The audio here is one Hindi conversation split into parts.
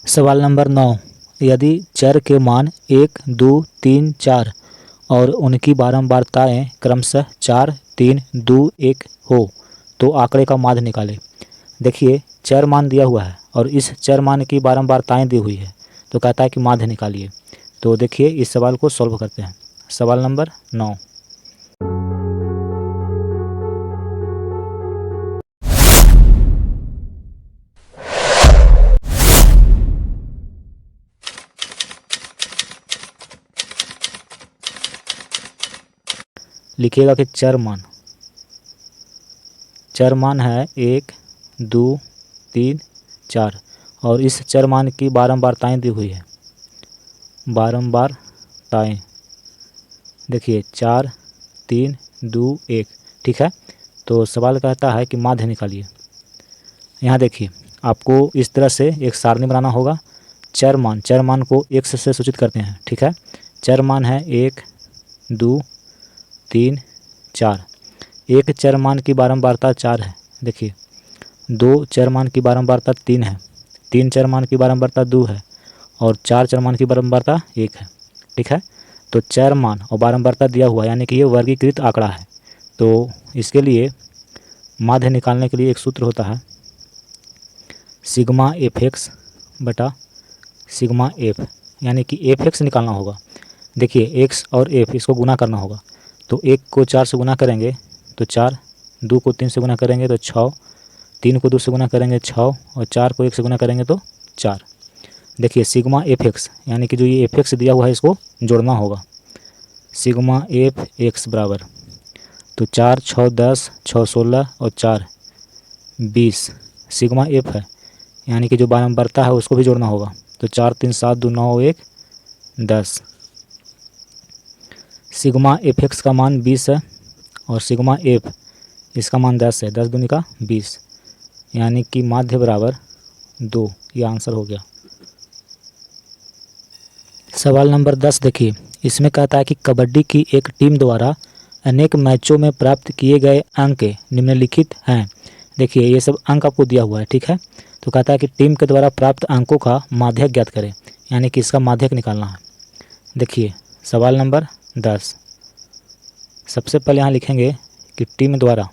सवाल नंबर 9, यदि चर के मान 1, 2, 3, 4 और उनकी बारंबारताएं क्रमशः 4, 3, 2, 1 हो तो आंकड़े का माध्य निकालें। देखिए चर मान दिया हुआ है और इस चर मान की बारंबारताएं दी हुई है, तो कहता है कि माध्य निकालिए। तो देखिए इस सवाल को सॉल्व करते हैं। सवाल नंबर 9, लिखिएगा कि चर मान है 1, 2, 3, 4 और इस चर मान की बारंबारताएं दी हुई है। बारंबारताएं देखिए 4, 3, 2, 1, ठीक है। तो सवाल कहता है कि माध्य निकालिए। यहाँ देखिए आपको इस तरह से एक सारणी बनाना होगा। चर मान को x से सूचित करते हैं, ठीक है। चर मान है 1, 2, 3, 4। एक चर मान की बारंबारता 4 है। देखिए 2 चर मान की बारंबारता 3 है, 3 चर मान की बारंबारता 2 है और 4 चर मान की बारंबारता 1 है, ठीक है। तो चर मान और बारंबारता दिया हुआ है, यानी कि ये वर्गीकृत आंकड़ा है। तो इसके लिए माध्य निकालने के लिए एक सूत्र होता है, सिग्मा एफ एक्स बटा सिग्मा एफ, यानी कि एफ एक्स निकालना होगा। देखिए एक्स और एफ इसको गुना करना होगा। तो 1 को 4 से गुना करेंगे तो 4, 2 को 3 से गुना करेंगे तो 6, 3 को 2 से गुना करेंगे 6 और 4 को 1 से गुना करेंगे तो 4। देखिए सिग्मा एफ एक्स, यानी कि जो ये एफ एक्स दिया हुआ है इसको जोड़ना होगा। सिग्मा एफ एक्स बराबर, तो 4, 6, 10, 6, 16 और 4, 20 सिग्मा एफ है, यानी कि जो बारंबारता है उसको भी जोड़ना होगा। तो 4, 3, 7, 2, 9, 1, 10। सिग्मा एफ एक्स का मान 20 है और सिग्मा एफ इसका मान 10 है। 10 दूनी का 20, यानी कि माध्य बराबर 2। ये आंसर हो गया। सवाल नंबर 10 देखिए, इसमें कहता है कि कबड्डी की एक टीम द्वारा अनेक मैचों में प्राप्त किए गए अंक निम्नलिखित हैं। देखिए ये सब अंक आपको दिया हुआ है, ठीक है। तो कहता है कि टीम के द्वारा प्राप्त अंकों का माध्यक ज्ञात करें, यानी कि इसका माध्यक निकालना है। देखिए सवाल नंबर 10, सबसे पहले यहाँ लिखेंगे कि टीम द्वारा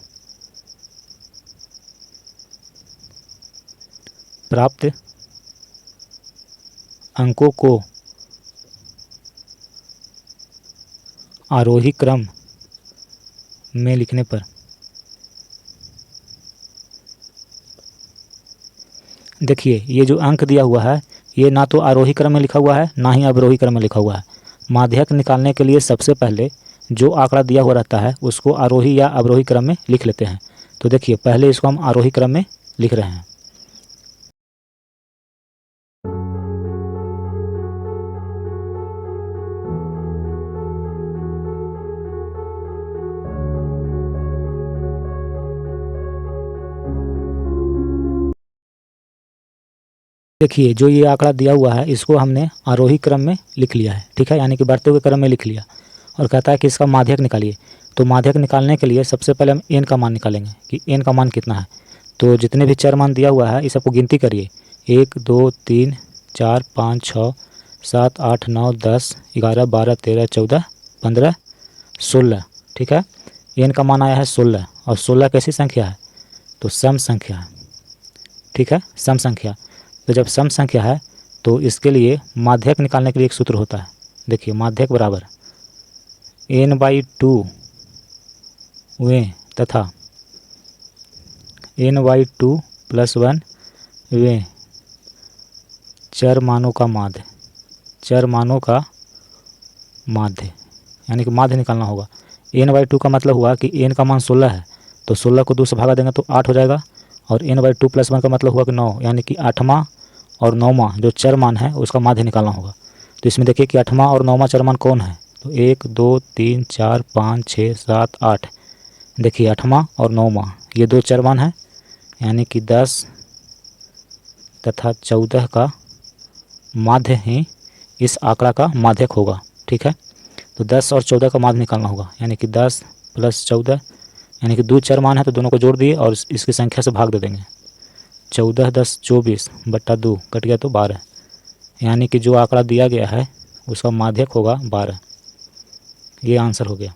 प्राप्त अंकों को आरोही क्रम में लिखने पर देखिए ये जो अंक दिया हुआ है ये ना तो आरोही क्रम में लिखा हुआ है ना ही अवरोही क्रम में लिखा हुआ है। माध्यक निकालने के लिए सबसे पहले जो आंकड़ा दिया हुआ रहता है उसको आरोही या अवरोही क्रम में लिख लेते हैं। तो देखिए पहले इसको हम आरोही क्रम में लिख रहे हैं। देखिए जो ये आंकड़ा दिया हुआ है इसको हमने आरोही क्रम में लिख लिया है, ठीक है, यानी कि बढ़ते हुए क्रम में लिख लिया। और कहता है कि इसका माध्यक निकालिए। तो माध्यक निकालने के लिए सबसे पहले हम एन का मान निकालेंगे कि एन का मान कितना है। तो जितने भी चर मान दिया हुआ है इस सबको गिनती करिए। 1, 2, 3, 4, 5, 6, 7, 8, 9, 10, 11, 12, 13, 14, 15, 16, ठीक है। एन का मान आया है 16 और 16 कैसी संख्या है? तो सम संख्या है, ठीक है, सम संख्या। तो जब सम संख्या है तो इसके लिए माध्यक निकालने के लिए एक सूत्र होता है। देखिए माध्यक बराबर n/2 वें तथा n/2 + 1 वें चर मानों का माध्य, चर मानों का माध्य, यानी कि माध्य निकालना होगा। n/2 का मतलब हुआ कि n का मान 16 है तो 16 को 2 से भागा देंगे तो 8 हो जाएगा। और n/2 + 1 का मतलब हुआ कि 9, यानी कि 8वां और 9वां जो चर मान है उसका माध्य निकालना होगा। तो इसमें देखिए कि 8वां और 9वां चर मान कौन है? तो 1, 2, 3, 4, 5, 6, 7, 8। देखिए 8वां और 9वां ये 2 चर मान है, यानी कि 10 तथा 14 का माध्य ही इस आंकड़ा का माध्यक होगा, ठीक है। तो 10 और 14 का माध्य निकालना होगा, यानी कि 10 + 14, यानी कि 2 चर मान है तो दोनों को जोड़ दिए और इसकी संख्या से भाग दे देंगे। 14, 10, 24 बटा 2 कट गया तो 12। यानी कि जो आंकड़ा दिया गया है उसका माध्यक होगा 12। ये आंसर हो गया।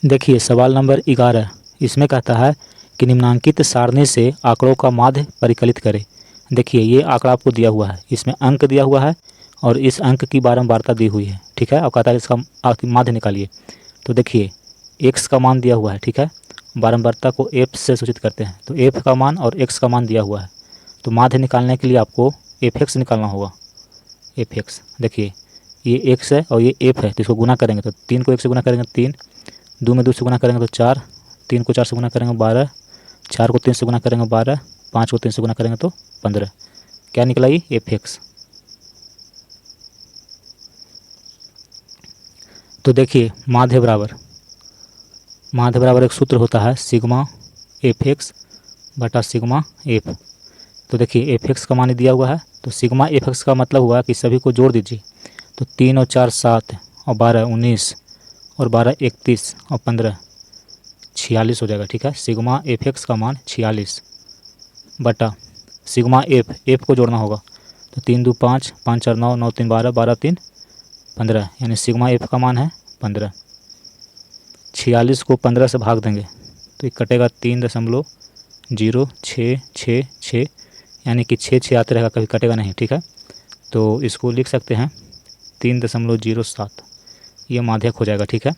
देखिए सवाल नंबर 11, इसमें कहता है कि निम्नांकित सारणी से आंकड़ों का माध्य परिकलित करें। देखिए ये आंकड़ा आपको दिया हुआ है, इसमें अंक दिया हुआ है और इस अंक की बारंबारता दी हुई है, ठीक है। और कहता है इसका माध्य निकालिए। तो देखिए x का मान दिया हुआ है, ठीक है। बारंबारता को f से सूचित करते हैं, तो f का मान और x का मान दिया हुआ है। तो माध्य निकालने के लिए आपको fx निकालना होगा। fx देखिए ये x है और ये f है, तो इसको गुना करेंगे तो 3 को 1 से गुना करेंगे 3, 2 में 2 से गुना करेंगे तो 4, 3 को 4 से गुना करेंगे 12, 4 को 3 से गुना करेंगे 12, 5 को 3 से गुना करेंगे तो 15। क्या निकला ये fx। तो देखिए माध्य बराबर एक सूत्र होता है सिग्मा fx बटा सिग्मा f। तो देखिए fx का मान दिया हुआ है, तो सिग्मा fx का मतलब हुआ कि सभी को जोड़ दीजिए। तो 3 और 4 7 और 12 19 और 12 31 और 15 46 हो जाएगा, ठीक है। सिग्मा fx का मान 46 बटा सिग्मा f को जोड़ना होगा। तो 3 2 5, 5 4 9, 9 3 12, 12 3 15, यानी सिग्मा f का मान है 15। 46 को 15 से भाग देंगे तो ये कटेगा 3.06666, यानी कि 6 आते रहेगा, कभी कटेगा नहीं, ठीक है। तो इसको लिख सकते हैं 3.07, ये माध्यक हो जाएगा, ठीक है।